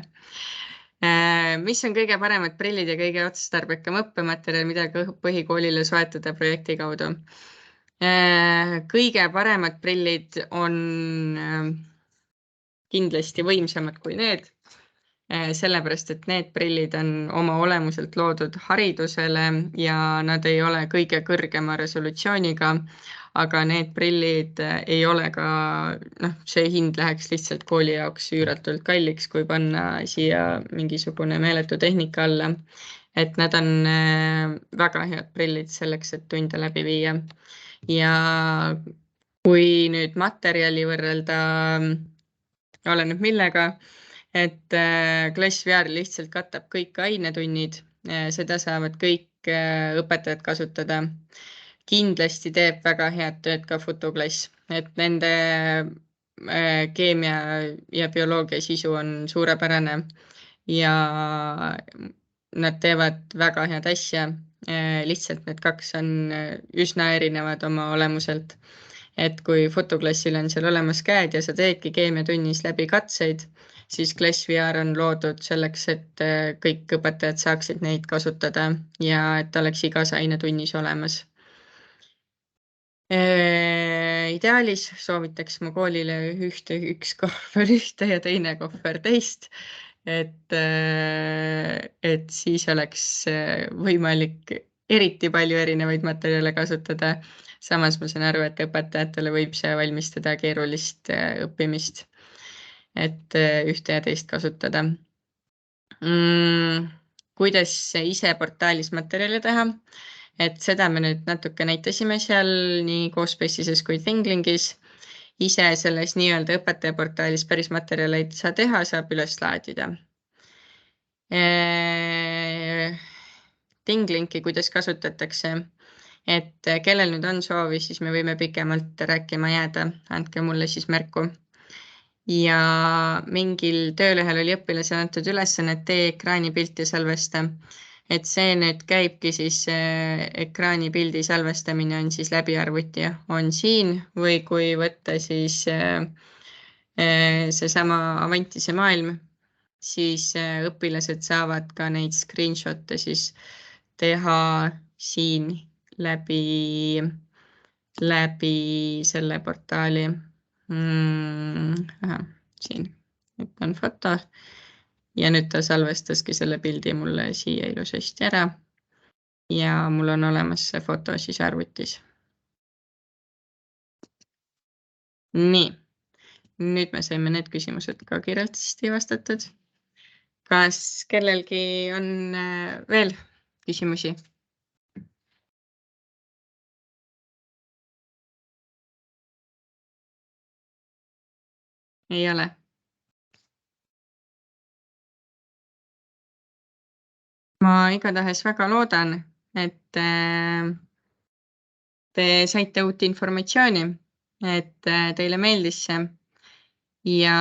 S1: Mis on kõige paremad prillid ja kõige otstarbekam õppematerjal, mida põhikoolile soetada projekti kaudu? Kõige paremad prillid on kindlasti võimsamad kui need, sellepärast, et need prillid on oma olemuselt loodud haridusele ja nad ei ole kõige kõrgema resolutsiooniga, aga need prillid ei ole ka, see hind läheks lihtsalt kooli jaoks üüratult kalliks, kui panna siia mingisugune meeletu tehnika alla. Et nad on väga head prillid selleks, et tunde läbi viia. Ja kui nüüd materjali võrrelda, oleneb millega, et klassVR lihtsalt katab kõik ainetunnid, seda saavad kõik õpetajad kasutada. Kindlasti teeb väga head tööd ka fotoklass, et nende keemia ja bioloogia sisu on suurepärane ja nad teevad väga head asja. Lihtsalt need kaks on üsna erinevad oma olemuselt. Et kui fotoklassil on seal olemas käed ja sa teedki keemiatunnis läbi katseid, siis klassVR on loodud selleks, et kõik õpetajad saaksid neid kasutada ja et oleks igas ainetunnis olemas. Ideaalis soovitaks ma koolile üks kohver ühte ja teine kohver teist, et siis oleks võimalik eriti palju erinevaid materjale kasutada. Samas ma saan aru, et õpetajatele võib see valmistada keerulist õppimist, et ühte ja teist kasutada. Kuidas ise portaalis materjale teha? Et seda me nüüd natuke näitasime seal nii CoSpaces kui Thinglingis. Ise selles nii-öelda õpetajaportaalis päris materjale ei saa teha, saab üles laadida. Thinglinki, kuidas kasutatakse, et kellel nüüd on soovi, siis me võime pikemalt rääkima jääda, andke mulle siis märku. Ja mingil töölehel oli õpilasele antud ülesanne, et tee ekraanipilt ja salvesta. Et see nüüd käibki siis ekraanipildi salvestamine on siis läbi arvuti on siin või kui võtta siis seesama Avantise maailm, siis õpilased saavad ka neid screenshot'e siis teha siin läbi selle portaali. Siin nüüd on foto. Ja nüüd ta salvestaski selle pildi mulle siia ilusasti ära. Ja mul on olemas see foto siis arvutis. Nii, nüüd me saime need küsimused ka kiiresti vastatud. Kas kellelgi on veel küsimusi? Ei ole. Ma igatahes väga loodan, et te saite uut informatsiooni, et teile meeldis see ja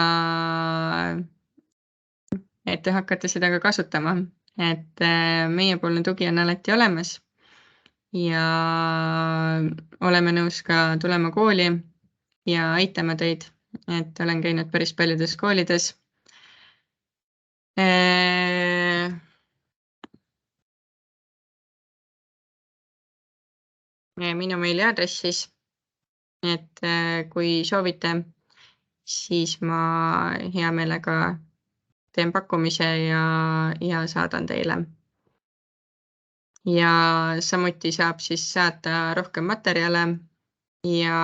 S1: et te hakkate seda ka kasutama, et meiepoolne tugi on alati olemas ja oleme nõus ka tulema kooli ja aitama teid, et olen käinud päris paljudes koolides. Minu meiliaadressis, et kui soovite, siis ma hea meelega teen pakkumise ja saadan teile. Ja samuti saab siis saata rohkem materjale ja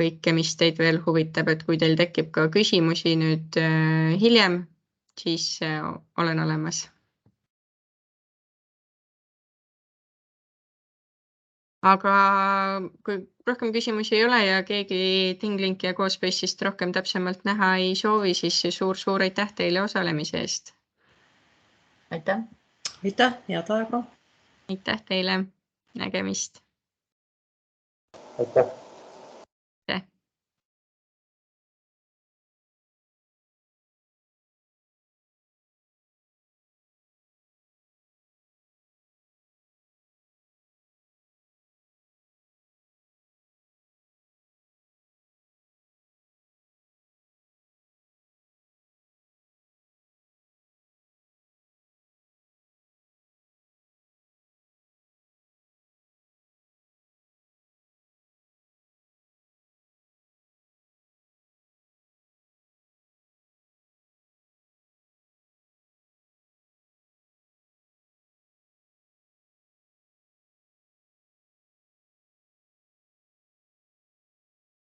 S1: kõike, mis teid veel huvitab, et kui teil tekib ka küsimusi nüüd hiljem, siis olen olemas. Aga kui rohkem küsimusi ei ole ja keegi Thinglinki ja CoSpace'ist rohkem täpsemalt näha ei soovi, siis suur aitäh teile osalemise eest.
S2: Aitäh.
S3: Aitäh, head aega.
S1: Aitäh teile, nägemist.
S4: Aitäh.